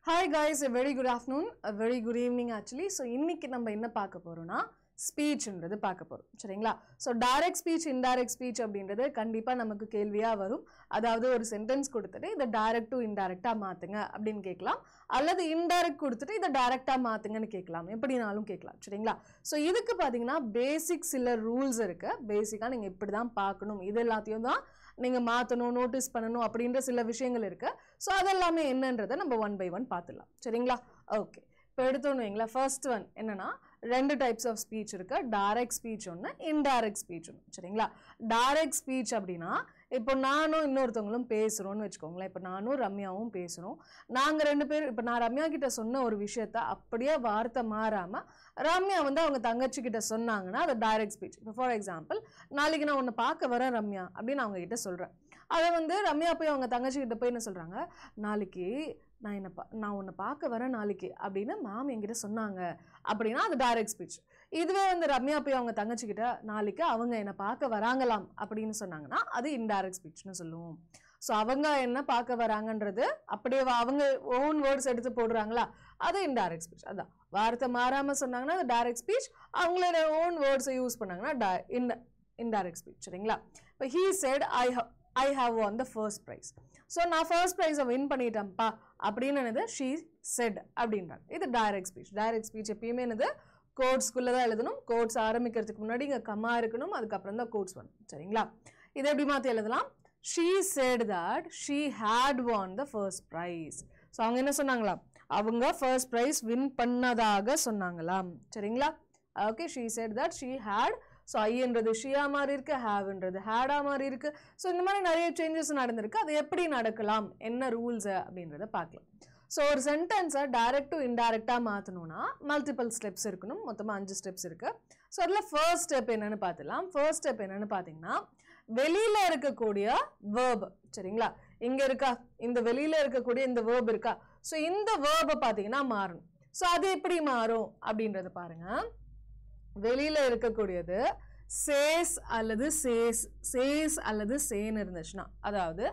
Hi guys, a very good afternoon, a very good evening actually. So இன்னைக்கு நம்ம என்ன பார்க்க போறோம்னா ஸ்பீச்ன்றது பார்க்க போறோம். சரிங்களா? So direct speech, indirect speech அப்படின்றது கண்டிப்பா நமக்கு கேள்வியா வரும். அதாவது ஒரு சென்டென்ஸ் கொடுத்துட்டு இத direct to indirect மாத்துங்க அப்படினு கேட்கலாம். அல்லது indirect கொடுத்துட்டு இத direct மாத்துங்கன்னு கேட்கலாம். எப்படினாலும் கேட்கலாம். சரிங்களா? So இதுக்கு பாத்தீங்கன்னா பேசிக் சில ரூல்ஸ் இருக்கு. பேசிக்கா நீங்க இப்படி தான் பார்க்கணும். இது எல்லாத்தையும் தான் நீங்க மாத்தணும், நோட்டீஸ் பண்ணணும் அப்படின்ற சில விஷயங்கள் இருக்கு. சோ அதெல்லாம் என்னன்றதை நம்ம ஒன் பை ஒன் பார்த்துடலாம். சரிங்களா? ஓகே. இப்போ எடுத்தோன்னு வைங்களா, ஃபர்ஸ்ட் ஒன் என்னன்னா ரெண்டு டைப்ஸ் ஆஃப் ஸ்பீச் இருக்கு. டைரக்ட் ஸ்பீச் ஒன்று, இன்டைரக்ட் ஸ்பீச் ஒன்று. சரிங்களா? டைரக்ட் ஸ்பீச் அப்படின்னா இப்போ நானும் இன்னொருத்தவங்களும் பேசுறோம்னு வச்சுக்கோங்களேன். இப்போ நானும் ரம்யாவும் பேசுறோம். நாங்கள் ரெண்டு பேரும் இப்போ நான் ரம்யா கிட்ட சொன்ன ஒரு விஷயத்த அப்படியே வார்த்தை மாறாம ரம்யா வந்து அவங்க தங்கச்சி கிட்ட சொன்னாங்கன்னா அது டைரக்ட் ஸ்பீச். இப்போ ஃபார் எக்ஸாம்பிள், நாளைக்கு நான் உன்னை பார்க்க வரேன் ரம்யா அப்படின்னு அவங்க கிட்ட சொல்றேன். அதை வந்து ரம்யா போய் அவங்க தங்கச்சி கிட்ட போய் என்ன சொல்றாங்க, நாளைக்கு நான் உன்னை பார்க்க வரேன் நாளைக்கு அப்படின்னு மேம் என்கிட்ட சொன்னாங்க அப்படின்னா அது டைரக்ட் ஸ்பீச். இதுவே வந்து ரம்யா போய் அவங்க தங்கச்சி கிட்ட நாளைக்கு அவங்க என்னை பார்க்க வராங்களாம் அப்படின்னு சொன்னாங்கன்னா அது இன்டைரக்ட் ஸ்பீச்னு சொல்லுவோம். ஸோ அவங்க என்ன பார்க்க வராங்கன்றது அப்படியே அவங்க ஓன் வேர்ட்ஸ் எடுத்து போடுறாங்களா, அது இன்டைரக்ட் ஸ்பீச். அதான் வார்த்தை மாறாம சொன்னாங்கன்னா அது டைரக்ட் ஸ்பீச், அவங்களோட ஓன் வேர்ட்ஸை யூஸ் பண்ணாங்கன்னா இன்டைரக்ட் ஸ்பீச். சரிங்களா? இப்போ he said I have won the first prize. So நான் ஃபர்ஸ்ட் ப்ரைஸை வின் பண்ணிட்டேன்ப்பா அப்படின்னு என்னது she said அப்படின்றாங்க. இது டைரக்ட் ஸ்பீச். டைரக்ட் ஸ்பீச் எப்பயுமே என்னது கோட்ஸ்குள்ளே தான் எழுதணும். கோட்ஸ் ஆரம்பிக்கிறதுக்கு முன்னாடி இங்கே கம்மா இருக்கணும், அதுக்கப்புறம் தான் கோட்ஸ் வரணும். சரிங்களா? இதை எப்படி மாற்றி எழுதலாம், she said that she had won the first prize. So அவங்க என்ன சொன்னாங்களா, அவங்க ஃபர்ஸ்ட் ப்ரைஸ் வின் பண்ணதாக சொன்னாங்களாம். சரிங்களா? Okay. she said that she had. So ஐன்றது ஷியா மாதிரி இருக்கு, ஹேவ்ன்றது ஹேடா மாதிரி இருக்கு. ஸோ இந்த மாதிரி நிறைய சேஞ்சஸ் நடந்திருக்கு. அது எப்படி நடக்கலாம், என்ன ரூல்ஸ் அப்படின்றத பார்க்கலாம். ஸோ ஒரு சென்டென்ஸை டைரக்ட் டு இன்டைரக்டா மாற்றணும்னா மல்டிபிள் ஸ்டெப்ஸ் இருக்கணும். மொத்தமாக 5 ஸ்டெப்ஸ் இருக்கு. ஸோ அதில் ஃபர்ஸ்ட் ஸ்டெப் என்னன்னு பார்த்துலாம். ஃபர்ஸ்ட் ஸ்டெப் என்னன்னு பார்த்தீங்கன்னா வெளியில இருக்கக்கூடிய வேர்ப். சரிங்களா? இங்க இருக்கா இந்த வெளியில இருக்கக்கூடிய இந்த வேர்ப் இருக்கா, ஸோ இந்த வேர்பை பார்த்தீங்கன்னா மாறணும். ஸோ அது எப்படி மாறும் அப்படின்றத பாருங்க. வெளியில இருக்கக்கூடியது சேஸ் அல்லது சேஸ் அல்லது சேன்னு இருந்துச்சுன்னா, அதாவது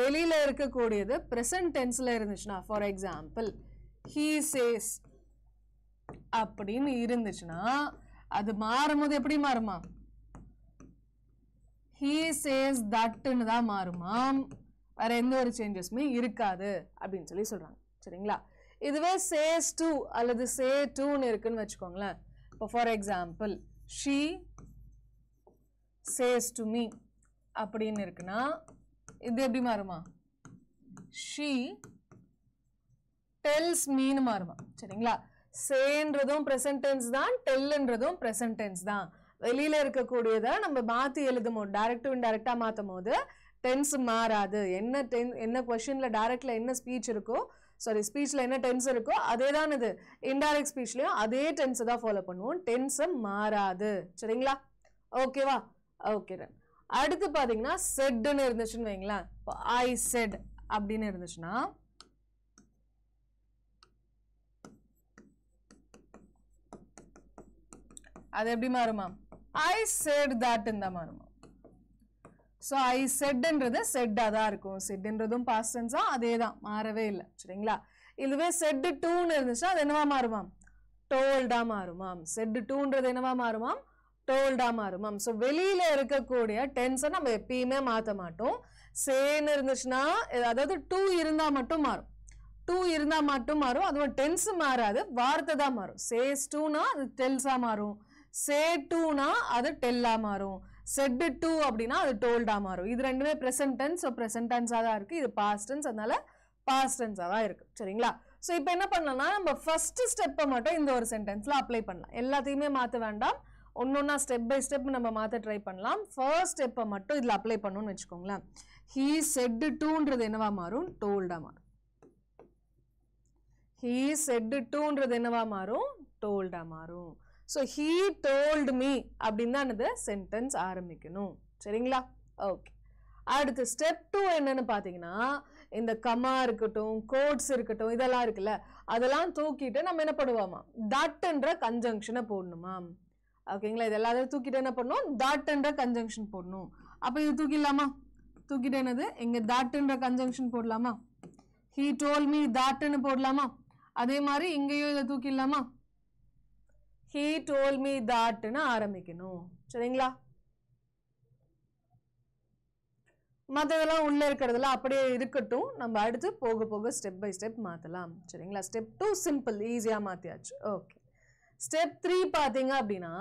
வெளியில இருக்கக்கூடியது பிரசன்ட் டென்ஸ்ல இருந்துச்சுன்னா, ஃபார் எக்ஸாம்பிள் he says அப்படின்னு இருந்துச்சுன்னா அது மாறும்போது எப்படி மாறுமா, he says thatன்னு தான் மாறுமா, வேற எந்த ஒரு சேஞ்சஸுமே இருக்காது அப்படின்னு சொல்லி சொல்றாங்க. சரிங்களா? இதுவே says to அல்லது say toன்னு இருக்குன்னு வச்சுக்கோங்களேன். இப்போ for example she says to me அப்படின்னு இருக்குன்னா இது எப்படி மாறுமா, she tells meன்னு மாறுமா. சரிங்களா? சேன்றதும் present tense தான், tellன்றதும் present tense தான். வெளியில இருக்கக்கூடியதை நம்ம மாத்தி எழுதும் போது டைரக்ட் டு இன்டைரக்டா மாத்தும் போது டென்ஸ் மாறாது. என்ன கொஸ்டின்ல டைரக்ட்ல என்ன ஸ்பீச் இருக்கோ, சாரி ஸ்பீச்ல என்ன டென்ஸ் இருக்கோ அதே தான் இது இன்டைரக்ட் ஸ்பீச்லயும் அதே டென்ஸ் தான் ஃபாலோ பண்ணுவோம். டென்ஸ் மாறாது. சரிங்களா? ஓகேவா? ஓகே. அடுத்து பாத்தீங்கன்னா செட்னு இருந்துச்சுன்னு வைங்களேன். இப்போ ஐ செட் அப்படின்னு இருந்துச்சுன்னா அது எப்படி மாறுமா, ஐ செட் தட் இந்த மாறுமா. ஸோ ஐ செட்ன்றது செட்டா தான் இருக்கும். செட்ன்றதும் பாஸ்ட் டென்ஸா அதே தான், மாறவே இல்லை. சரிங்களா? இதுவே செட் டூன்னு இருந்துச்சுன்னா அது என்னவா மாறுமாம், டோல்டா மாறுமாம். செட் டூன்றது என்னவா மாறுமாம், டோல்டா மாறுமாம். ஸோ வெளியில இருக்கக்கூடிய டென்ஸை நம்ம எப்பயுமே மாற்ற மாட்டோம். சேன்னு இருந்துச்சுன்னா அதாவது டூ இருந்தா மட்டும் மாறும். டூ இருந்தா மட்டும் மாறும். அதுவும் டென்ஸ் மாறாது, வார்த்தை தான் மாறும். சேஸ் டூனா அது டெல்ஸா மாறும், சே டூனா அது டெல்லா மாறும், செட் டூ அப்படின்னா அது டோல்டா மாறும். இது ரெண்டுமே பிரசன்ட் டென்ஸ். ஸோ பிரசன்ட் டென்ஸா தான் இருக்கு. இது பாஸ்ட் டென்ஸ், அதனால பாஸ்ட் டென்ஸா தான் இருக்கு. சரிங்களா? ஸோ இப்போ என்ன பண்ணலாம்னா நம்ம ஃபர்ஸ்ட் ஸ்டெப்பை மட்டும் இந்த ஒரு சென்டென்ஸ்ல அப்ளை பண்ணலாம். எல்லாத்தையுமே மாற்ற வேண்டாம், ஒன்னொன்னா ஸ்டெப் பை ஸ்டெப் நம்ம மாற்ற ட்ரை பண்ணலாம். ஃபர்ஸ்ட் ஸ்டெப்பை மட்டும் இதுல அப்ளை பண்ணணும்னு வச்சுக்கோங்களேன். he said toன்றது என்னவா மாறும், டோல்டா மாறும். he said toன்றது என்னவா மாறும், டோல்டா மாறும். ஸோ he told me அப்படின்னு தான் இந்த சென்டென்ஸ் ஆரம்பிக்கணும். சரிங்களா? ஓகே. அடுத்து ஸ்டெப் 2 என்னன்னு பாத்தீங்கன்னா இந்த கமா இருக்கட்டும், கோட்ஸ் இருக்கட்டும், இதெல்லாம் இருக்குல்ல, அதெல்லாம் தூக்கிட்டு நம்ம என்ன பண்ணுவோமா, தட்ன்ற கன்ஜங்ஷனை போடணுமா. ஓகேங்களா? இது எல்லாத்தையும் தூக்கிட்டு என்ன பண்ணணும், தட்ன்ற கன்ஜங்ஷன் போடணும். அப்ப இது தூக்கிடலாமா, தூக்கிட்டு என்னது இங்க தட்ன்ற கன்ஜங்ஷன் போடலாமா. he told me that ன்னு போடலாமா? அதே மாதிரி இங்கேயும் இதை தூக்கிடலாமா? he told me that ன்னு ஆரம்பிக்கணும். சரிங்களா? மற்றதெல்லாம் உள்ள இருக்கிறதுல அப்படியே இருக்கட்டும். நம்ம அடுத்து போக போக ஸ்டெப் பை ஸ்டெப் மாற்றலாம். சரிங்களா? ஸ்டெப் 2 சிம்பிள், ஈஸியாக மாற்றியாச்சு. ஓகே. ஸ்டெப் 3 பார்த்தீங்க அப்படின்னா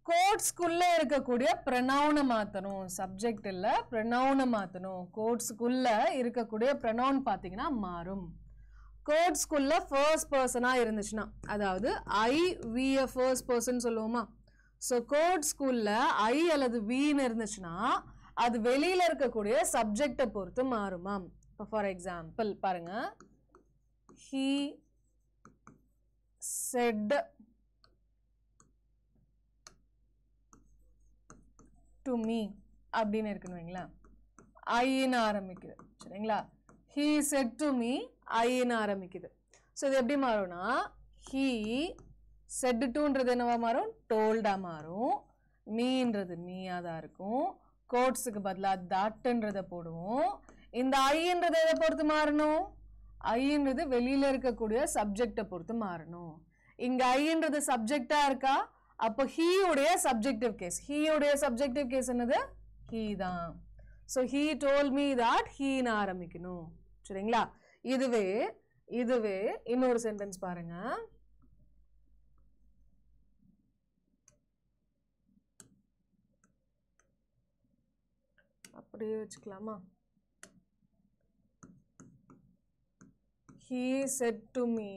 கோட்ஸ்குள்ளே இருக்கக்கூடிய ப்ரொனவுனை மாற்றணும். சப்ஜெக்ட் இல்லை, ப்ரொனவுனை மாற்றணும். கோட்ஸ்குள்ளே இருக்கக்கூடிய ப்ரொனவுன் பார்த்தீங்கன்னா மாறும். கோட்ஸ்குள்ள ஃபர்ஸ்ட் பர்சனாக இருந்துச்சுன்னா, அதாவது ஐ வி ஃபர்ஸ்ட் பர்சன் சொல்லுவோமா? ஸோ கோட்ஸ்குள்ள ஐ அல்லது வின்னு இருந்துச்சுன்னா அது வெளியில இருக்கக்கூடிய சப்ஜெக்டை பொறுத்து மாறுமாம். இப்போ ஃபார் எக்ஸாம்பிள் பாருங்க, he said to me அப்படின்னு இருக்குன்னு வைங்களேன், ஐன்னு ஆரம்பிக்குது. சரிங்களா? he said to me ஐன்னு ஆரம்பிக்குது. ஸோ இது எப்படி மாறும்னா, he said toன்றது என்னவா மாறும்? told மாறும். மீன்றது மீயா தான் இருக்கும். கோட்ஸுக்கு பதிலாக தட்ன்றதை போடுவோம். இந்த ஐன்றதை எதை பொறுத்து மாறணும்? ஐன்றது வெளியில இருக்கக்கூடிய சப்ஜெக்டை பொறுத்து மாறணும். இங்க ஐன்றது சப்ஜெக்டா இருக்கா? அப்போ he உடைய சப்ஜெக்டிவ் கேஸ். he உடைய சப்ஜெக்டிவ் கேஸ் என்னது? he தான். So he told me that heன்னு ஆரம்பிக்கணும். சரிங்களா? இதுவே இன்னொரு சென்டென்ஸ் பாருங்க. அப்படியே வச்சுக்கலாமா? he said to me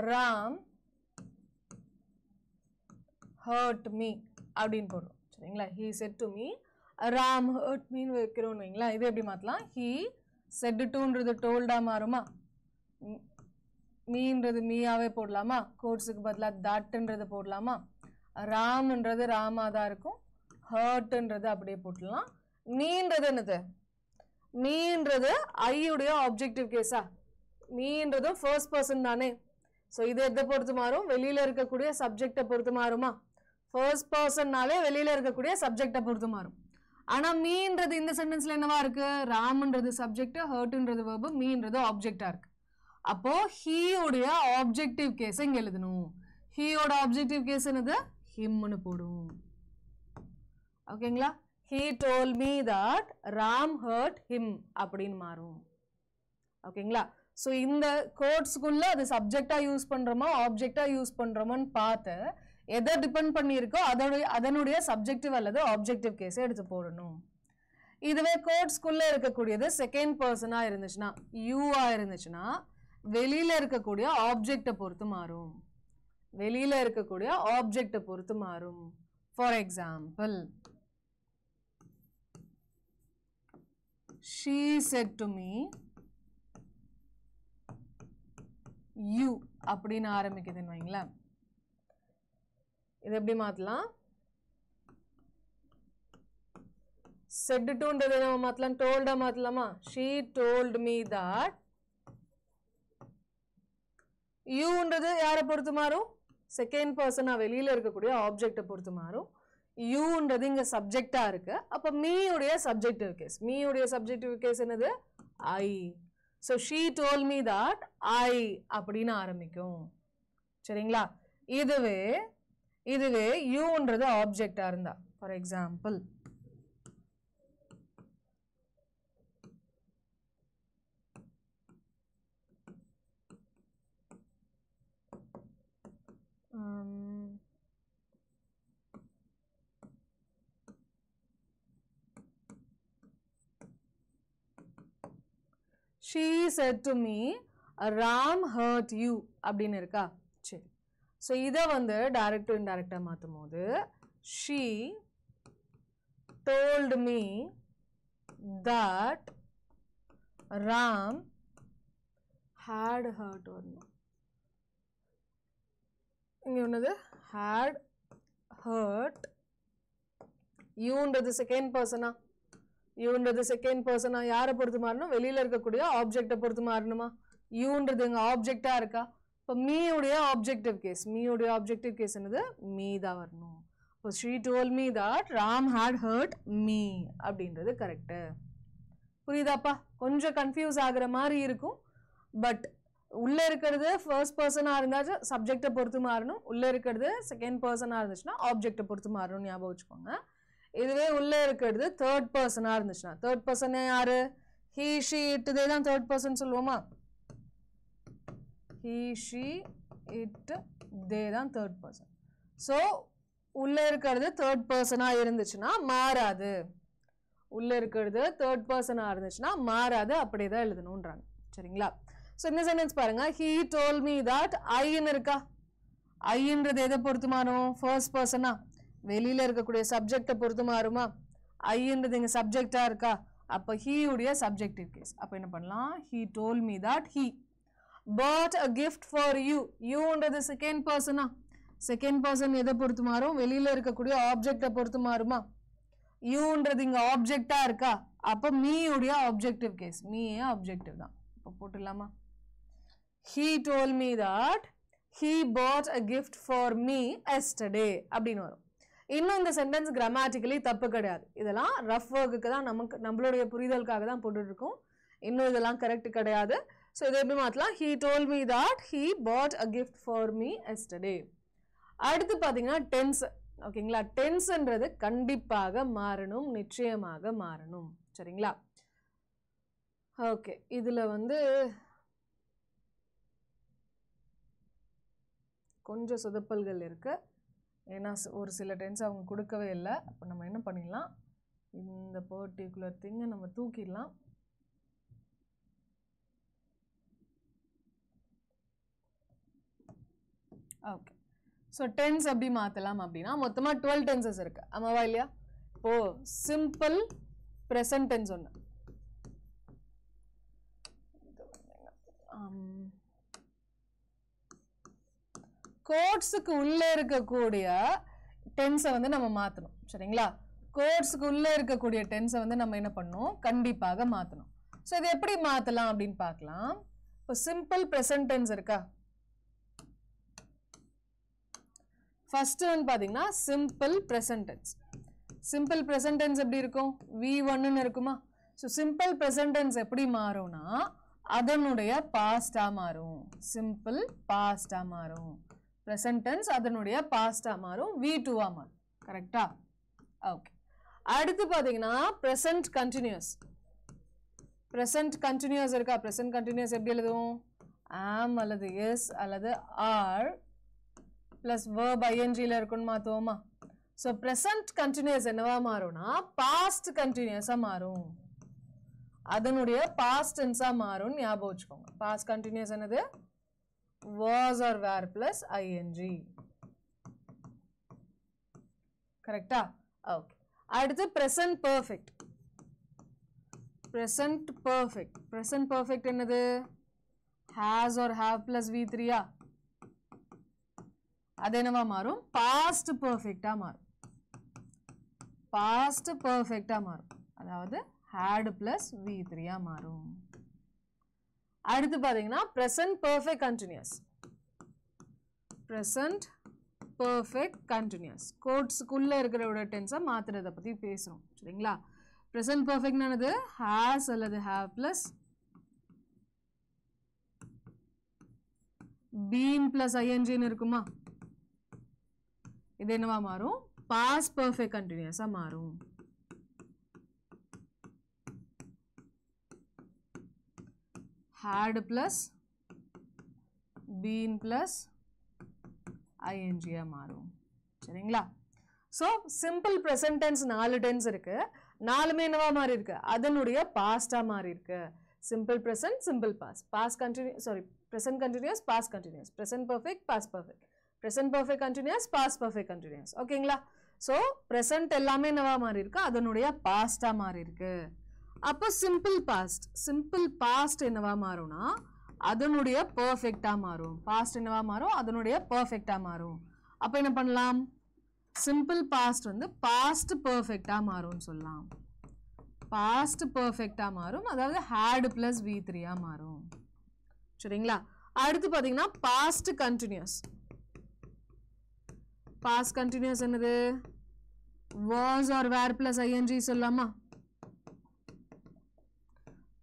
Ram hurt me அப்படின்னு போடுறோம். சரிங்களா? he said to me Ram hurt me ன்னு வைக்கிறோம்னு வைங்களா. இது எப்படி மாற்றலாம்? he said toன்றது told மாறுமா? மீன்றது மீயாவே போடலாமா? கோட்ஸுக்கு பதிலாக தட்ன்றது போடலாமா? ராம்ன்றது ராமா தான் இருக்கும். ஹர்ட்ன்றது அப்படியே போட்டுடலாம். மீன்றது என்னது? மீன்றது ஐயுடைய ஆப்ஜெக்டிவ் கேஸா? மீன்றதும் ஃபர்ஸ்ட் பர்சன் தானே. ஸோ இது எதை பொறுத்து மாறும்? வெளியில இருக்கக்கூடிய சப்ஜெக்டை பொறுத்து மாறுமா? ஃபர்ஸ்ட் பர்சன்னாலே வெளியில இருக்கக்கூடிய சப்ஜெக்டை பொறுத்து மாறும். ஆனா மீன்றது இந்த சென்டென்ஸ்ல என்னவா இருக்கு? ராம்ன்றது சப்ஜெக்ட், ஹர்ட்ன்றது வெர்பு, மீன்றது ஆப்ஜெக்டா இருக்கு. அப்போ he உடைய ஆப்ஜெக்டிவ் கேஸ் இங்க எழுதணும். he ஓட ஆப்ஜெக்டிவ் கேஸ் என்னது? himனு போடுவோம். ஓகேங்களா? he told me that Ram hurt him அப்படின்னு மாறும். ஓகேங்களா? ஸோ இந்த கோட்ஸ்குள்ள அது சப்ஜெக்டா யூஸ் பண்றோமா ஆப்ஜெக்டா யூஸ் பண்றோமான்னு பார்த்து எதை டிபெண்ட் பண்ணியிருக்கோ அதனுடைய சப்ஜெக்டிவ் அல்லது ஆப்ஜெக்டிவ் கேஸை எடுத்து போடணும். இதுவே கோட்ஸ்குள்ள இருக்கக்கூடியது செகண்ட் பர்சனா இருந்துச்சுன்னா, யூவா இருந்துச்சுன்னா வெளியில இருக்கக்கூடிய ஆப்ஜெக்டை பொறுத்து மாறும். வெளியில இருக்கக்கூடிய ஆப்ஜெக்டை பொறுத்து மாறும். For example, she said to me you அப்படின்னு ஆரம்பிக்குதுன்னு வைங்களேன். இது எப்படி மாத்தலாம்? said toன்றதை நம்ம மாத்தலாம், told மாத்தலாமா? she told me that. யூன்றது யாரை பொறுத்து மாறும்? செகண்ட் பர்சனா வெளியில இருக்கக்கூடிய ஆப்ஜெக்டை பொறுத்து மாறும். யூன்றது இங்க சப்ஜெக்டா இருக்கு. அப்ப மீயுடைய சப்ஜெக்டிவ் கேஸ். மீயுடைய சப்ஜெக்டிவ் கேஸ் என்னது? I. So she told me that I அப்படின்னு ஆரம்பிக்கும். சரிங்களா? இதுவே யூன்றது ஆப்ஜெக்டா இருந்தா, for example she said to me Ram hurt you அப்படின்னு இருக்கா? சரி. ஸோ இதை வந்து டைரக்ட் டு இன்டைரக்டா மாற்றும் போது she told me that Ram had hurt வரணும். இங்க என்னது? had hurt. யூன்றது செகண்ட் பர்சனா? யூன்றது செகண்ட் பர்சனா யாரை பொறுத்து மாறணும்? வெளியில இருக்கக்கூடிய ஆப்ஜெக்டை பொறுத்து மாறணுமா? யூன்றது இங்க ஆப்ஜெக்டா இருக்கா? இப்போ மீயுடைய ஆப்ஜெக்டிவ் கேஸ். மீயுடைய ஆப்ஜெக்டிவ் கேஸ் என்னது? மீ தான் வரணும். she told me that Ram had hurt me அப்படின்றது கரெக்ட். புரியுதாப்பா? கொஞ்சம் கன்ஃபியூஸ் ஆகுற மாதிரி இருக்கும். பட் உள்ள இருக்கிறது ஃபர்ஸ்ட் பர்சனா இருந்தாச்சு சப்ஜெக்டை பொறுத்து மாறணும். உள்ள இருக்கிறது செகண்ட் பர்சனா இருந்துச்சுன்னா ஆப்ஜெக்டை பொறுத்து மாறணும். ஞாபகம் வச்சுக்கோங்க. இதுவே உள்ள இருக்கிறது தேர்ட் பர்சனா இருந்துச்சுன்னா தேர்ட் பர்சன் யாரு? he she it இதே தான் தேர்ட் பர்சன் சொல்லுவோமா? he she it இதே தான் தேர்ட் பர்சன். ஸோ உள்ள இருக்கிறது தேர்ட் பர்சனா இருந்துச்சுன்னா மாறாது. உள்ள இருக்கிறது தேர்ட் பர்சனா இருந்துச்சுன்னா மாறாது. அப்படியே தான் எழுதணும்ன்றாங்க. சரிங்களா? ஸோ இந்த சென்டென்ஸ் பாருங்க. he told me that ஐன்னு இருக்கா? ஐன்றது எதை பொறுத்து மாறும்? ஃபர்ஸ்ட் பர்சனா? வெளியில இருக்கக்கூடிய சப்ஜெக்டை பொறுத்து மாறுமா? ஐன்றது இங்க சப்ஜெக்டா இருக்கா? அப்போ he உடைய சப்ஜெக்டிவ் கேஸ். அப்போ என்ன பண்ணலாம்? he told me that he bought a gift for you. யூன்றது செகண்ட் பர்சனா? செகண்ட் பர்சன் எதை பொறுத்து மாறும்? வெளியில இருக்கக்கூடிய ஆப்ஜெக்டை பொறுத்து மாறுமா? யூன்றது இங்க ஆப்ஜெக்டா இருக்கா? அப்போ மீ உடைய ஆப்ஜெக்டிவ் கேஸ். மீயே ஆப்ஜெக்டிவ் தான். இப்போ போட்டுடலாமா? he told me that he bought a gift for me yesterday அப்படின்னு வரும். இன்னும் இந்த சென்டென்ஸ் கிராமட்டிக்கலி தப்பு கிடையாது. இதெல்லாம் ரஃப் ஒர்க்குக்கு தான் நம்மளுடைய புரிதலுக்காக தான் போட்டுட்டு இருக்கோம். இன்னும் இதெல்லாம் கரெக்ட் கிடையாது. ஸோ இதை எப்படி மாற்றலாம்? he told me that he bought a gift for me yesterday. அடுத்து பார்த்தீங்கன்னா டென்ஸ். ஓகேங்களா? டென்ஸ்ன்றது கண்டிப்பாக மாறணும், நிச்சயமாக மாறணும். சரிங்களா? ஓகே, இதுல வந்து கொஞ்சம் சொதப்பல்கள் இருக்கு. ஏன்னா ஒரு சில டென்ஸ் அவங்க கொடுக்கவே இல்லை. அப்போ நம்ம என்ன பண்ணிடலாம்? இந்த பர்டிகுலர் திங்கை நம்ம தூக்கிடலாம். ஓகே, ஸோ டென்ஸ் எப்படி மாற்றலாம் அப்படின்னா மொத்தமாக 12 டென்சஸ் இருக்கு. ஆமாவா இல்லையா? இப்போ சிம்பிள் ப்ரெசன்ட் டென்ஸ் ஒன்று, கோட்ஸுக்கு உள்ளே இருக்கக்கூடிய டென்ஸை வந்து நம்ம மாற்றணும். சரிங்களா? கோட்ஸுக்கு உள்ளே இருக்கக்கூடிய டென்ஸை வந்து நம்ம என்ன பண்ணணும்? கண்டிப்பாக மாற்றணும். ஸோ இது எப்படி மாற்றலாம் அப்படின்னு பார்க்கலாம். இப்போ சிம்பிள் ப்ரெசன்ட் டென்ஸ் இருக்கா? ஃபர்ஸ்ட் ஒன் பார்த்தீங்கன்னா simple present tense. Simple present tense எப்படி இருக்கும்? V1ன்னு இருக்குமா? ஸோ சிம்பிள் ப்ரெசன்ட் டென்ஸ் எப்படி மாறும்னா அதனுடைய பாஸ்டா மாறும். சிம்பிள் பாஸ்டா மாறும். ப்ரெசன்ட் டென்ஸ் அதனுடைய பாஸ்டா மாறும். V2வா மாறும். கரெக்டா? ஓகே. அடுத்து பார்த்தீங்கன்னா ப்ரெசன்ட் கண்டினியூஸ். ப்ரெசன்ட் கண்டினியூஸ் இருக்கா? ப்ரெசன்ட் கண்டினியூஸ் எப்படி எழுதுவோம்? am அல்லது is அல்லது are plus verb ingல இருக்குன்னு மாத்துவோமா? ஸோ ப்ரெசன்ட் கண்டினியூஸ் என்னவா மாறும்னா பாஸ்ட் கண்டினியூஸா மாறும். அதனுடைய பாஸ்ட் டென்ஸா மாறும். ஞாபகம் வச்சுக்கோங்க. பாஸ்ட் கண்டினியூஸ் என்னது? was or were plus ing. கரெக்டா? ஓகே. அடுத்து present perfect. Present perfect. Present perfect என்னது? has or have plus V3யா? அது என்னவா மாறும்? பாஸ்ட் பர்ஃபெக்டா மாறும். பாஸ்ட் பர்ஃபெக்டா மாறும். அதாவது had plus V3யா மாறும். அடுத்து பாத்தீங்கன்னா present perfect continuous. present perfect continuous. கோட்ஸ்க்குள்ள இருக்கிற டென்ஸை மாத்துறத பத்தி பேசுறோம். சரிங்களா? present perfect என்னது? has அல்லது have plus been plus ing இருக்குமா? இது என்னவா மாறும்? past perfect continuous-ஆ மாறும். had plus been plus ing-ஆ மாறும். சரிங்களா? So simple present tense 4 tense இருக்கு. 4மே என்னவா மாறி இருக்கு? அதனுடைய பாஸ்டா மாறி இருக்கு. Simple present, simple past, past continuous, sorry present continuous, past continuous, present perfect, past perfect, present perfect continuous, past perfect continuous. ஓகேங்களா? ஸோ ப்ரெசன்ட் எல்லாமே என்னவா மாறி இருக்கு? அதனுடைய பாஸ்டா மாறி இருக்கு. அப்போ சிம்பிள் பாஸ்ட், சிம்பிள் பாஸ்ட் என்னவா மாறும்னா அதனுடைய பர்ஃபெக்டா மாறும். பாஸ்ட் என்னவா மாறும்? அதனுடைய பர்ஃபெக்டா மாறும். அப்போ என்ன பண்ணலாம்? சிம்பிள் பாஸ்ட் வந்து பாஸ்ட் பர்ஃபெக்டா மாறும்னு சொல்லலாம். பாஸ்ட் பர்ஃபெக்டா மாறும். அதாவது had plus V3-ஆ மாறும். சரிங்களா? அடுத்து பார்த்தீங்கன்னா பாஸ்ட் கண்டினியூஸ். பாஸ்ட் கண்டினியூஸ் என்னது? was or were plus ing சொல்லலாமா?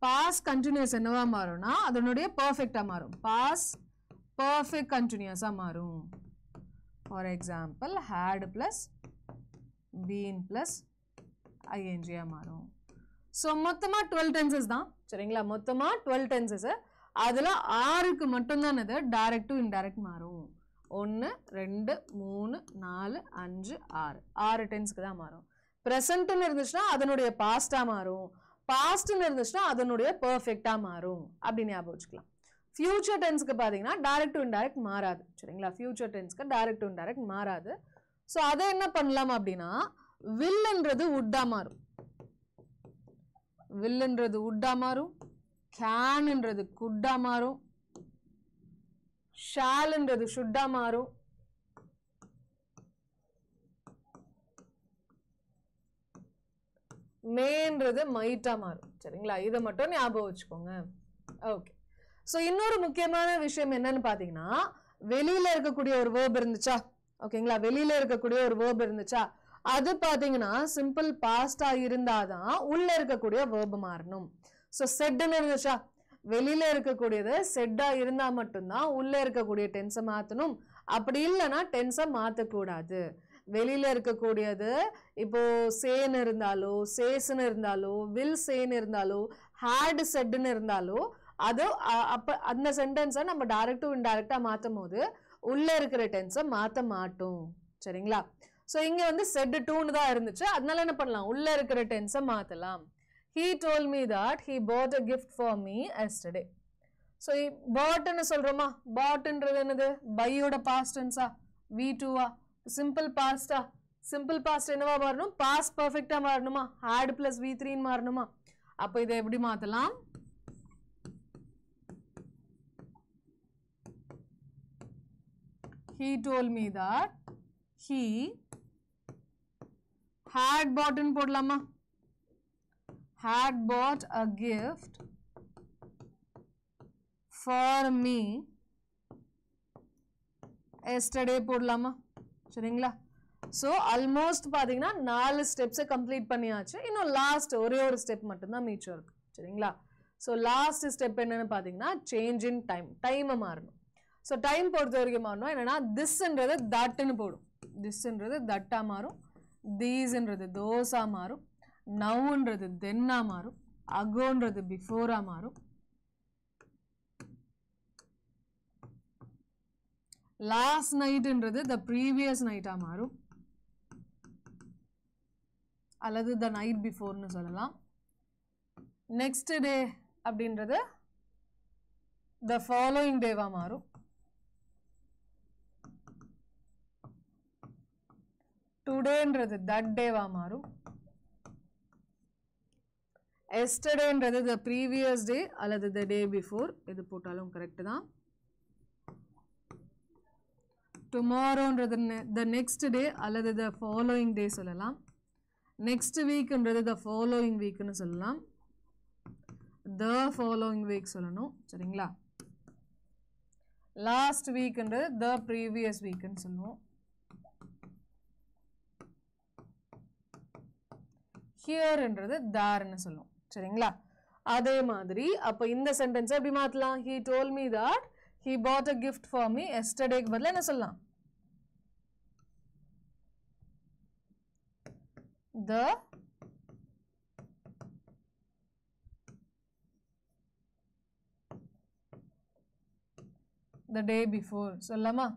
past continuous என்னவா மாறும்னா அதனுடைய perfectா மாறும். past perfect continuous மாறும். for example had plus been plus ing மாறும். so மொத்தமா 12 tenses தான் சரிங்களா? மொத்தமா 12 tenses. அதுல 6க்கு மட்டும் தான் இது direct to indirect மாறும். 1 2 3 4 5 6 6 டென்ஸ்க்கு தான் மாறும். presentன்னு இருந்துச்சுன்னா அதனுடைய pastா மாறும். pastன்னு இருந்துச்சுன்னா அதனுடைய perfectா மாறும். அப்படி ஞாபகம் வச்சுக்கலாம். future tenseக்கு பாத்தீங்கன்னா direct to indirect மாறாது சரிங்களா? future tenseக்கு direct to indirect மாறாது. so அதை என்ன பண்ணலாம் அப்படின்னா willன்றது would-ஆ மாறும். willன்றது would-ஆ மாறும். canன்றது could-ஆ மாறும். shallன்றது should-ஆ மாறும். mayன்றது might-ஆ மாறும் சரிங்களா? இதை மட்டும் ஞாபகம் வச்சுக்கோங்க. ஓகே. ஸோ இன்னொரு முக்கியமான விஷயம் என்னன்னு பார்த்தீங்கன்னா வெளியில இருக்கக்கூடிய ஒரு verb இருந்துச்சா ஓகேங்களா? வெளியில இருக்கக்கூடிய ஒரு verb இருந்துச்சா அது பார்த்தீங்கன்னா சிம்பிள் பாஸ்டா இருந்தாதான் உள்ள இருக்கக்கூடிய verb மாறணும். ஸோ செட்னு இருந்துச்சா வெளியில இருக்கக்கூடியது செட்டா இருந்தா மட்டும்தான் உள்ள இருக்கக்கூடிய டென்ஸை மாத்தணும். அப்படி இல்லைன்னா டென்ஸை மாத்தக்கூடாது. வெளியில இருக்கக்கூடியது இப்போ சேன்னு இருந்தாலோ சேஸ்ன்னு இருந்தாலோ வில் சேன்னு இருந்தாலோ ஹேட் செட்னு இருந்தாலோ அது அப்ப அந்த சென்டென்ஸை நம்ம டைரக்ட் டு இன்டைரக்டா மாத்தும் போது உள்ள இருக்கிற டென்ஸை மாத்த மாட்டோம் சரிங்களா? ஸோ இங்க வந்து செட் டூன்னு தான் இருந்துச்சு. அதனால என்ன பண்ணலாம் உள்ள இருக்கிற டென்ஸை மாத்தலாம். He told me that he bought a gift for me yesterday. So bought-ன்னு சொல்றோமா? bought-ன்றது என்னது? buy-ஓட past tense-ஆ? V2-ஆ? simple past-ஆ? simple past என்னவா மாறணும்? past perfect-ஆ மாறணுமா? had plus V3 மாறணுமா? அப்போ இதை எப்படி மாத்தலாம்? He told me that he had bought-ன்னு போடலாமா? had bought a gift for me yesterday போடலாமா சரிங்களா? ஸோ ஆல்மோஸ்ட் பார்த்தீங்கன்னா 4 ஸ்டெப்ஸை கம்ப்ளீட் பண்ணியாச்சு. இன்னும் லாஸ்ட் ஒரே ஒரு ஸ்டெப் மட்டும்தான் மீச்சம் இருக்கு சரிங்களா? ஸோ லாஸ்ட் ஸ்டெப் என்னன்னு பார்த்தீங்கன்னா சேஞ்ச் இன் டைம். டைமை மாறணும். ஸோ டைம் பொறுத்த வரைக்கும் மாறணும் என்னன்னா திஸ்ன்றது தட்டுன்னு போடும். திஸ்ன்றது தட்டா மாறும். தீஸ்ன்றது தோஸா மாறும். நவுன்றது தென்னா மாறும். அகோன்றது பிஃபோரா மாறும். லாஸ்ட் நைட்ன்றது த ப்ரீவியஸ் நைட்டா மாறும் அல்லது த நைட் பிஃபோர்னு சொல்லலாம். நெக்ஸ்ட் டே அப்படின்றது த ஃபாலோயிங் டேவா மாறும். டுடேன்றது தட் டேவா மாறும். எஸ்டர்டேன்றது த ப்ரீவியஸ் டே அல்லது த டே பிஃபோர். இது போட்டாலும் கரெக்ட் தான். டுமாரோன்றது த நெக்ஸ்ட் டே அல்லது த ஃபாலோயிங் டே சொல்லலாம். நெக்ஸ்ட் வீக்ன்றது த ஃபாலோயிங் வீக்னு சொல்லலாம். த ஃபாலோயிங் வீக் சொல்லணும் சரிங்களா? லாஸ்ட் வீக்ன்றது த ப்ரீவியஸ் வீக்னு சொல்லுவோம். ஹியர்ன்றது தார்னு சொல்லுவோம் சரிங்களா? அதே மாதிரி அப்போ இந்த சென்டென்ஸை எப்படி மாற்றலாம்? he told me that he bought a gift for me yesterdayக்கு பதிலா என்ன சொல்லலாம்? the day before சொல்லலாமா?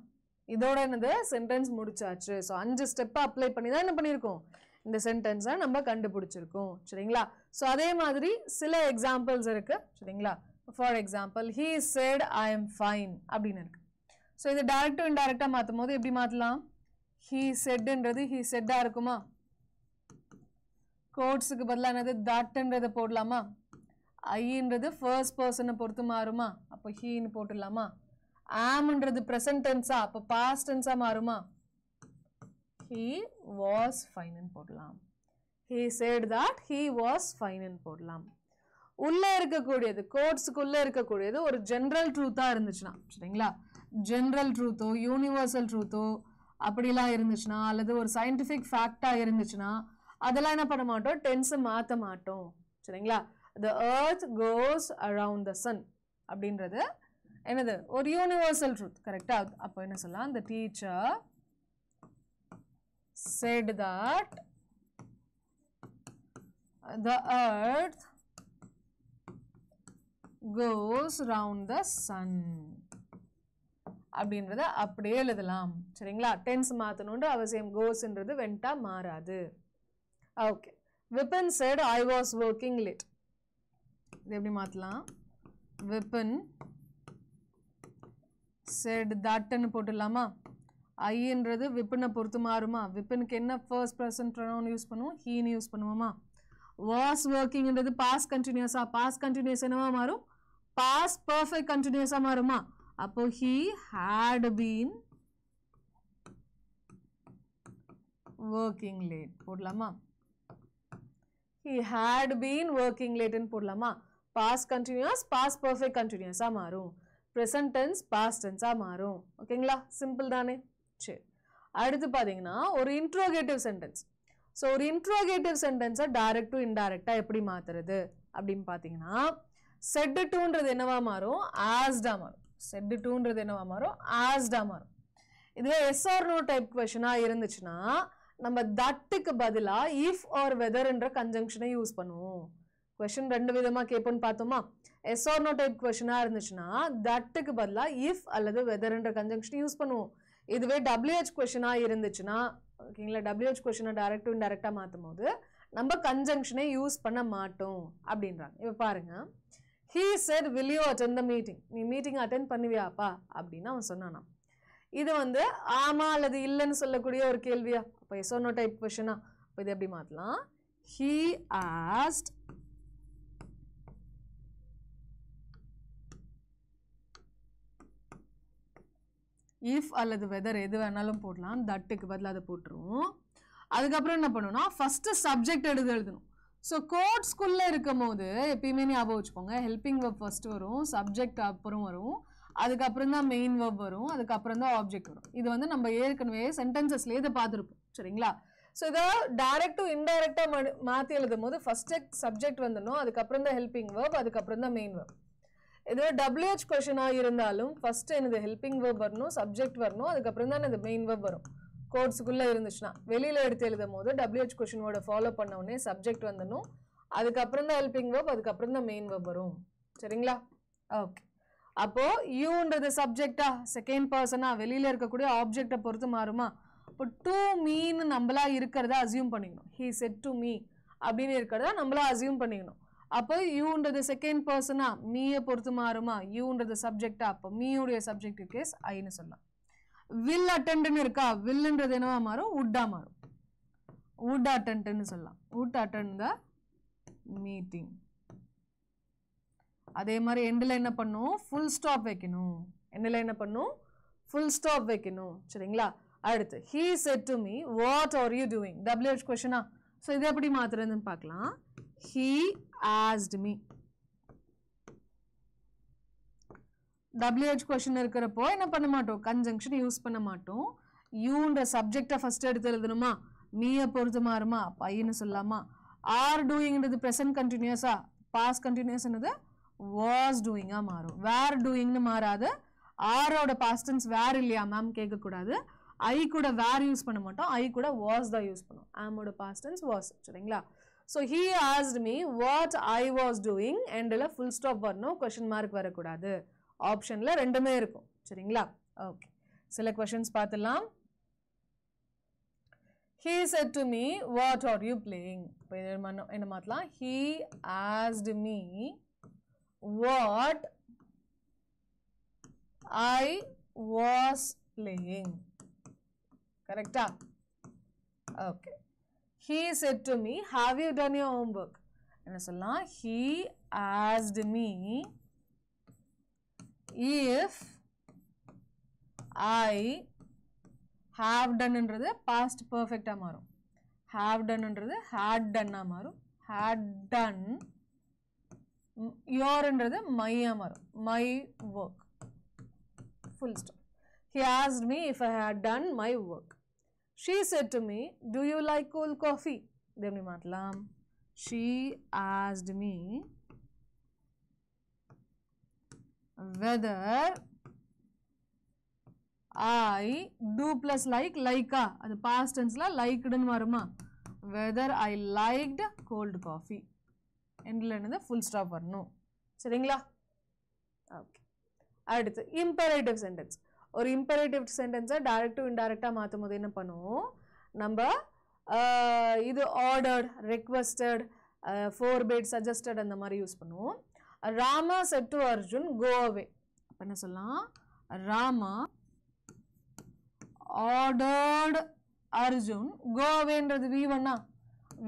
இதோட என்னது சென்டென்ஸ் முடிச்சாச்சு. ஸோ 5 ஸ்டெப்பை அப்ளை பண்ணி தான் என்ன பண்ணியிருக்கோம் இந்த சென்டென்ஸை நம்ம கண்டுபிடிச்சிருக்கோம் சரிங்களா? ஸோ அதே மாதிரி சில எக்ஸாம்பிள்ஸ் இருக்கு சரிங்களா? For example he said I am fine அப்படின்னு இருக்கு. ஸோ இது டைரக்ட் டு இன்டைரக்டா மாற்றும் போது எப்படி மாற்றலாம்? he saidன்றது he said-ஆ இருக்குமா? கோட்ஸுக்கு பதிலாக என்னது தட்ன்றதை போடலாமா? ஐன்றது ஃபர்ஸ்ட் பர்சனை பொறுத்து மாறுமா? அப்போ ஹீன்னு போட்டுடலாமா? ஆம்ன்றது ப்ரெசன்ட் டென்ஸா அப்போ பாஸ்ட் டென்ஸா மாறுமா? he was fine ன்னு போடலாம். he said that he was fine ன்னு போடலாம். உள்ள இருக்கக்கூடியது கோட்ஸுக்குள்ள இருக்கக்கூடியது ஒரு ஜெனரல் ட்ரூத்தா இருந்துச்சுன்னா சரிங்களா? ஜெனரல் ட்ரூத்தோ யூனிவர்சல் ட்ரூத்தோ அப்படிலாம் இருந்துச்சுன்னா அல்லது ஒரு சயின்டிஃபிக் ஃபேக்டா இருந்துச்சுன்னா அதெல்லாம் என்ன பண்ண மாட்டோம், டென்ஸை மாற்ற மாட்டோம். சரிங்களா? the earth goes around the sun அப்படின்றது என்னது, ஒரு யூனிவர்சல் ட்ரூத். கரெக்டா? அப்போ என்ன சொல்லலாம், the teacher said that the earth goes round the sun அப்படின்றத அப்படியே எழுதலாம். சரிங்களா? டென்ஸ் மாற்றணுன்ற அவசியம், கோஸ்ன்றது வெண்டா மாறாது. Okay. Vipin said I was working late. இது எப்படி மாற்றலாம், Vipin said that ன்னு போட்டுடலாமா? ஐன்றது விப்பினை பொறுத்து மாறுமா? விப்பினுக்கு என்ன ஃபர்ஸ்ட் பர்சன் ப்ரொனவுன் யூஸ் பண்ணுவோம், ஹீன்னு யூஸ் பண்ணுவோமா? வாஸ் ஒர்க்கிங்ன்றது பாஸ்ட் கண்டினியூஸா, பாஸ்ட் கண்டினியூஸ் என்னவா மாறும், பாஸ்ட் பர்ஃபெக்ட் கண்டினியூஸா மாறுமா? அப்போ he had been working late போடலாமா? he had been working late ன்னு போடலாமா? பாஸ்ட் கண்டினியூஸ் பாஸ்ட் பர்ஃபெக்ட் கண்டினியூஸா மாறும், ப்ரெசன்ட் டென்ஸ் பாஸ்ட் டென்ஸா மாறும். ஓகேங்களா? சிம்பிள் தானே? சரி, அடுத்து பாத்தீங்கன்னா ஒரு இன்ட்ரோகேட்டிவ் சென்டென்ஸ். ஸோ ஒரு இன்ட்ரோகேட்டிவ் சென்டென்ஸை டைரக்ட் டு இன்டைரக்டா எப்படி மாத்துறது அப்படின்னு பாத்தீங்கன்னா, செட் டுன்றது என்னவா மாறும், ஆஸ்டா மாறும். செட் டுன்றது என்னவா மாறும், ஆஸ்டா மாறும். இதுவே எஸ் ஆர் நோ டைப் கொஸ்டினா இருந்துச்சுன்னா நம்ம தட்டுக்கு பதிலா இஃப் ஆர் வெதர்ன்ற கன்ஜங்ஷனை யூஸ் பண்ணுவோம். கொஸ்டின் ரெண்டு விதமா கேட்போம்னு பார்த்தோமா? எஸ் ஆர் நோ டைப் கொஸ்டினா இருந்துச்சுன்னா தட்டுக்கு பதிலா இஃப் அல்லது வெதர்ன்ற கன்ஜங்ஷன் யூஸ் பண்ணுவோம். இதுவே டபிள்யூஹெச் கொஸ்டினா இருந்துச்சுன்னா, ஓகேங்களா, டபிள்யூஹெச் கொஸ்டினை டைரக்ட் டு இன்டைரக்டா மாற்றும் போது நம்ம கன்ஜங்ஷனை யூஸ் பண்ண மாட்டோம் அப்படின்றாங்க. இப்போ பாருங்க, he said will you attend the meeting, நீ மீட்டிங் அட்டென்ட் பண்ணுவியாப்பா அப்படின்னு அவன் சொன்னானா. இது வந்து ஆமா அல்லது இல்லைன்னு சொல்லக்கூடிய ஒரு கேள்வியா? அப்போ எஸ் ஆர் நோ டைப் கொஸ்டினா. அப்போ இது எப்படி மாற்றலாம், he asked if அல்லது வெதர் எது வேணாலும் போடலாம், தட்டுக்கு பதிலாக அதை போட்டுருவோம். அதுக்கப்புறம் என்ன பண்ணணும்னா ஃபர்ஸ்ட் சப்ஜெக்ட் எழுதணும். ஸோ கோட்ஸ்குள்ளே இருக்கும் போது எப்பயுமே ஞாபகம் வச்சுக்கோங்க, ஹெல்பிங் வெர்ப் ஃபர்ஸ்ட் வரும், சப்ஜெக்ட் அப்புறம் வரும், அதுக்கப்புறம் தான் மெயின் வெர்ப் வரும், அதுக்கப்புறம் தான் ஆப்ஜெக்ட் வரும். இது வந்து நம்ம ஏற்கனவே சென்டென்சஸ்லேயே இதை பார்த்துருப்போம். சரிங்களா? ஸோ இதை டைரக்ட் டு இன்டைரக்டா மாற்றி எழுதும் போது ஃபர்ஸ்ட் சப்ஜெக்ட் வந்துடணும், அதுக்கப்புறம் தான் ஹெல்பிங் வெர்ப், அதுக்கப்புறம் தான் மெயின் வெர்ப். இதுவே டபிள்யூஹெச் கொஸ்டினா இருந்தாலும் ஃபர்ஸ்ட் என்னது ஹெல்பிங் வெர்ப் வரணும், சப்ஜெக்ட் வரணும், அதுக்கப்புறம் தான் இது மெயின் வெர்ப் வரும். கோட்ஸுக்குள்ள இருந்துச்சுன்னா வெளியில எடுத்து எழுதும் போது டபிள்யூஹெச் கொஸ்டினோட ஃபாலோ பண்ண உடனே சப்ஜெக்ட் வந்துடணும், அதுக்கப்புறம் தான் ஹெல்பிங் வெர்ப், அதுக்கப்புறம் தான் மெயின் வெர்ப் வரும். சரிங்களா? ஓகே. அப்போ யூன்றது சப்ஜெக்டா, செகண்ட் பர்சனா, வெளியில இருக்கக்கூடிய ஆப்ஜெக்டை பொறுத்து மாறுமா? இப்போ டு மீன்னு நம்மளா இருக்கிறத அசியூம் பண்ணிக்கணும். he said to me அப்படின்னு இருக்கிறத நம்மளா அசியூம் பண்ணிக்கணும். அப்போ யூன்றது செகண்ட் பர்சனா, மீயை பொறுத்து மாறுமா? யூன்றது சப்ஜெக்டா, அப்போ மீயுடைய சப்ஜெக்ட் கேஸ் ஐன்னு சொல்லலாம். வில் அட்டெண்ட்னு இருக்கா, வில்ன்றது என்னவா மாறும், உட்டா மாறும். would attendன்னு சொல்லலாம், would attend the meeting. அதே மாதிரி எண்டில் என்ன பண்ணும், ஃபுல் ஸ்டாப் வைக்கணும். எண்டில் என்ன பண்ணும், ஃபுல் ஸ்டாப் வைக்கணும். சரிங்களா? அடுத்து he said to me what are you doing, WH கொஸ்டினா. ஸோ இது எப்படி மாத்துறதுன்னு பார்க்கலாம். he asked me, WH question இருக்கிறப்போ என்ன பண்ண மாட்டோம், கன்ஜங்ஷன் யூஸ் பண்ண மாட்டோம். யூன்ற சப்ஜெக்டை ஃபர்ஸ்ட் எடுத்து எழுதணுமா, மீயை பொறுத்து மாறுமா, பையன்னு சொல்லலாமா. ஆர் டூயிங்கிறது ப்ரெசன்ட் கண்டினியூஸா, பாஸ்ட் கண்டினியூஸ் என்னது வாஸ் டூயிங்கா மாறும். வேர் டூயிங்னு மாறாது. ஆரோட பாஸ்ட் டென்ஸ் வேர் இல்லையா மேம் கேட்கக்கூடாது. ஐ கூட வேர் யூஸ் பண்ண மாட்டோம், ஐ கூட வாஸ் தான் யூஸ் பண்ணும். ஆமோட பாஸ்ட் டென்ஸ் வாஸ். சரிங்களா? So he asked me what I was doing, எண்டில் ஃபுல் ஸ்டாப் வரணும், கொஸ்டின் மார்க் வரக்கூடாது. ஆப்ஷன்ல ரெண்டுமே இருக்கும். சரிங்களா? ஓகே. சில கொஸ்டின்ஸ் பார்த்துலாம். he said to me what are you playing, இப்போ என்ன மாத்தலாம், he asked me what I was playing. கரெக்டா? Okay. he said to me have you done your homework, என்ன சொல்லலாம், he asked me if I have done ன்றது past perfect மாறும், have done ன்றது had done மாறும், had done, your ன்றது my மாறும், my work, full stop. He asked me if I had done my work. She said to me, do you like cold coffee? Devni matlam. She asked me whether I do plus like a அது past tenseல liked ன்னு வருமா whether I liked cold coffee endல என்னது full stop வரணும் சரிங்களா okay அடுத்து imperative sentence ஒரு imperative sentence direct to indirect மாத்தும்போது என்ன பண்ணுவோம் நம்ம இது ordered requested forbade suggested அந்த மாதிரி யூஸ் பண்ணுவோம் Rama said to Arjun go away அப்ப என்ன சொல்லலாம் Rama ordered Arjun go away என்றது V1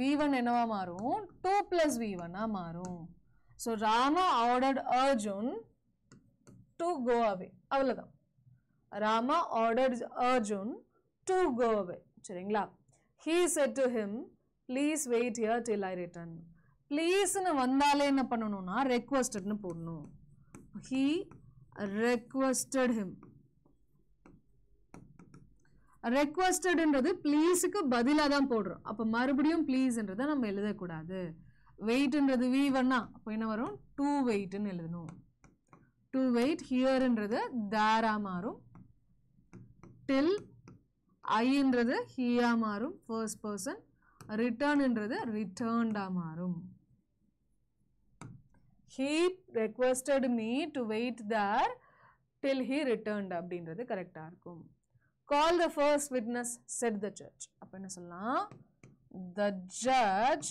V1 என்னவா மாறும் 2 plus V1 மாறும் so Rama ordered Arjun to go away அவ்வளவுதான் Rama ordered Arjun to go away சரிங்களா he said to him please wait here till I return please னு வந்தாலே என்ன பண்ணனும்னா requested னு போடணும் he requested him requested என்றது please க்கு பதிலா தான் போடுறோம் அப்ப மறுபடியும் please என்றதை நம்ம எழுத கூடாது wait என்றது V1 அப்ப என்ன வரும் to wait னு எழுதணும் to wait here என்றது there மாறும் till I என்றது he மாறும் first person return என்றது returned மாறும் he requested me to wait there till he returned அப்படின்றது கரெக்டா இருக்கும் call the first witness said the judge அப்ப என்ன சொல்லலாம் the judge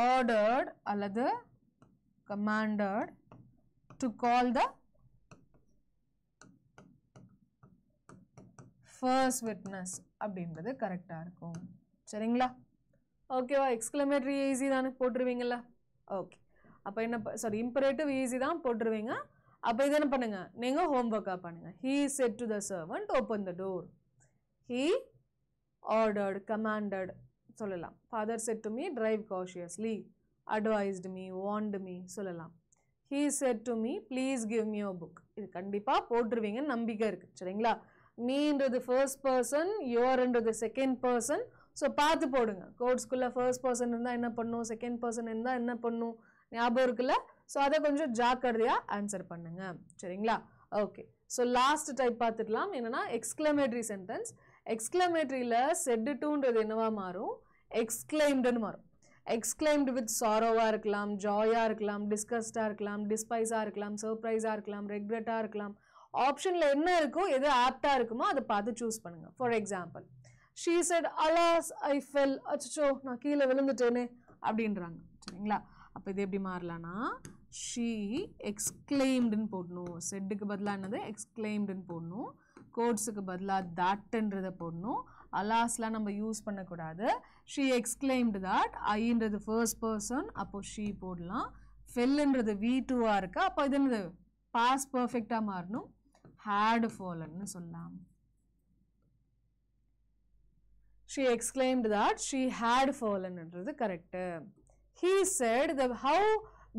ordered அல்லது commanded to call the first witness அப்படின்றது கரெக்டா இருக்கும் சரிங்களா ஓகேவா எக்ஸ்க்ளமேட்டரி ஈஸி தானே போட்டுருவீங்கல்ல ஓகே அப்ப என்ன சாரி இம்பரேட்டிவ் ஈஸி தான் போட்டுருவீங்க அப்ப இத என்ன பண்ணுங்க நீங்க ஹோம்வொர்க்கா பண்ணுங்க he said to the servant open the door he ordered commanded சொல்லலாம் father said to me drive cautiously advised me warned me சொல்லலாம் he said to me please give me your book இது கண்டிப்பா போட்டுருவீங்க நம்பிக்கை இருக்கு சரிங்களா me என்றது first person your என்றது second person so பார்த்து போடுங்க கோட்ஸ்குள்ள first person இருந்தா என்ன பண்ணும் second person இருந்தா என்ன பண்ணும் ஞாபகம் இருக்குல்ல so அத கொஞ்சம் ஜாக்கிரதையா ஆன்சர் பண்ணுங்க சரிங்களா ஓகே so லாஸ்ட் டைப் பார்த்துடலாம் என்னன்னா எக்ஸ்க்ளமேட்டரி சென்டென்ஸ் எக்ஸ்க்ளமேட்டரியில said to ன்றது என்னவா மாறும் exclaimed ன்னு மாறும் exclaimed with sorrow-ஆ இருக்கலாம் joy-ஆ இருக்கலாம் disgust-ஆ இருக்கலாம் despise-ஆ இருக்கலாம் surprise-ஆ இருக்கலாம் regret-ஆ இருக்கலாம் ஆப்ஷன்ல என்ன இருக்கோ எது ஆப்டா இருக்குமோ அதை பார்த்து சூஸ் பண்ணுங்க for example she said alas I fell அச்சோ நான் கீழே விழுந்துட்டேனே அப்படின்றாங்க சரிங்களா அப்ப இது எப்படி மாறலாம்னா she exclaimed ன்னு போடணும் said-க்கு பதிலா என்னது exclaimed ன்னு போடணும் கோட்ஸ்க்கு பதிலா that-ன்றத போடணும் alasலாம் நம்ம யூஸ் பண்ண கூடாது she exclaimed that I-ன்றது first person அப்போ she போடலாம் fell-ன்றது V2-ஆ இருக்கு அப்போ இது என்னது past perfect-ஆ மாறணும் had fallen ன்னு சொல்லலாம் she exclaimed that she had fallen என்றது correct he said that how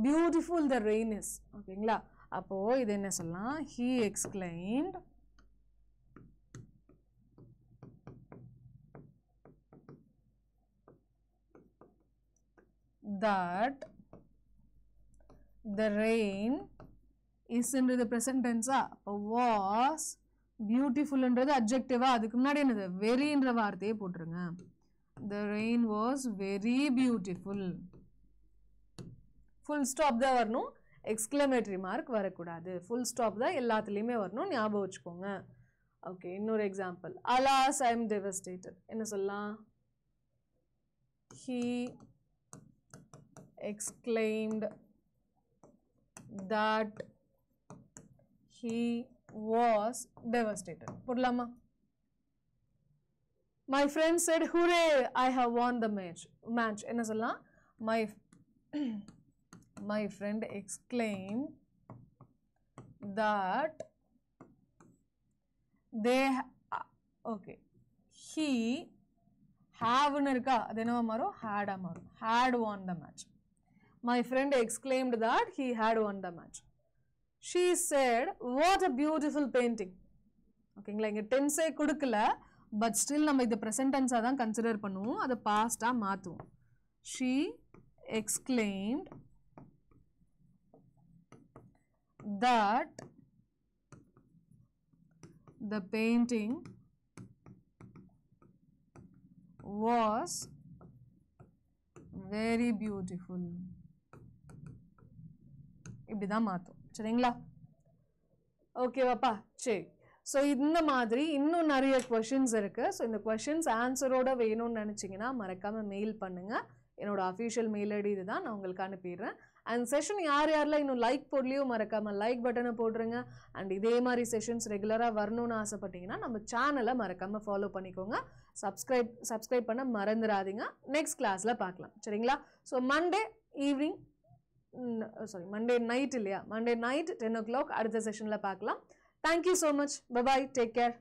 beautiful the rain is ஓகேங்களா அப்போ இது என்ன சொல்லலாம் he exclaimed that the rain is என்றது present tense அப்போ was beautiful என்றது adjective அதுக்கு முன்னாடி என்னது very என்ற வார்த்தையை போட்டுருங்க the rain was very beautiful full stop தான் வரணும் exclamatory mark வரக்கூடாது full stop தான் எல்லாத்துலயுமே வரணும் ஞாபகம் வச்சுக்கோங்க ஓகே இன்னொரு example alas I am devastated என்ன சொல்லலாம் he exclaimed that he was devastated போடலாமா my friend said hooray I have won the match என்ன சொல்லலாம் my friend exclaimed that they okay he have னு இருக்கா அது என்னவா மாறும் had மாறும் had won the match my friend exclaimed that he had won the match she said what a beautiful painting. ஓகேங்களா, இங்க டென்ஸே கொடுக்கல, பட் ஸ்டில் நம்ம இது ப்ரெசன்ட் டென்ஸாக தான் கன்சிடர் பண்ணுவோம், அதை பாஸ்டாக மாற்றுவோம். she exclaimed that the painting was very beautiful. இப்படிதான் மாத்தும். சரிங்களா? ஓகேவாப்பா? சரி. ஸோ இந்த மாதிரி இன்னும் நிறைய கொஷின்ஸ் இருக்கு. ஸோ இந்த கொஷின்ஸ் ஆன்சரோட வேணும்னு நினச்சிங்கன்னா மறக்காம மெயில் பண்ணுங்க. என்னோட அஃபிஷியல் மெயில் ஐடி இதுதான், நான் உங்களுக்கு அனுப்பிடுறேன். அண்ட் செஷன் யார் யாரெல்லாம் இன்னும் லைக் போடலையோ மறக்காம லைக் பட்டனை போட்டுருங்க. அண்ட் இதே மாதிரி செஷன்ஸ் ரெகுலராக வரணும்னு ஆசைப்பட்டீங்கன்னா நம்ம சேனலை மறக்காம ஃபாலோ பண்ணிக்கோங்க. சப்ஸ்கிரைப் பண்ண மறந்துடாதீங்க. நெக்ஸ்ட் கிளாஸ்ல பார்க்கலாம். சரிங்களா? ஸோ மண்டே நைட் இல்லையா, மண்டே நைட் 10 o'clock அடுத்த செஷன்ல பார்க்கலாம். Thank you so much. Bye bye, take care.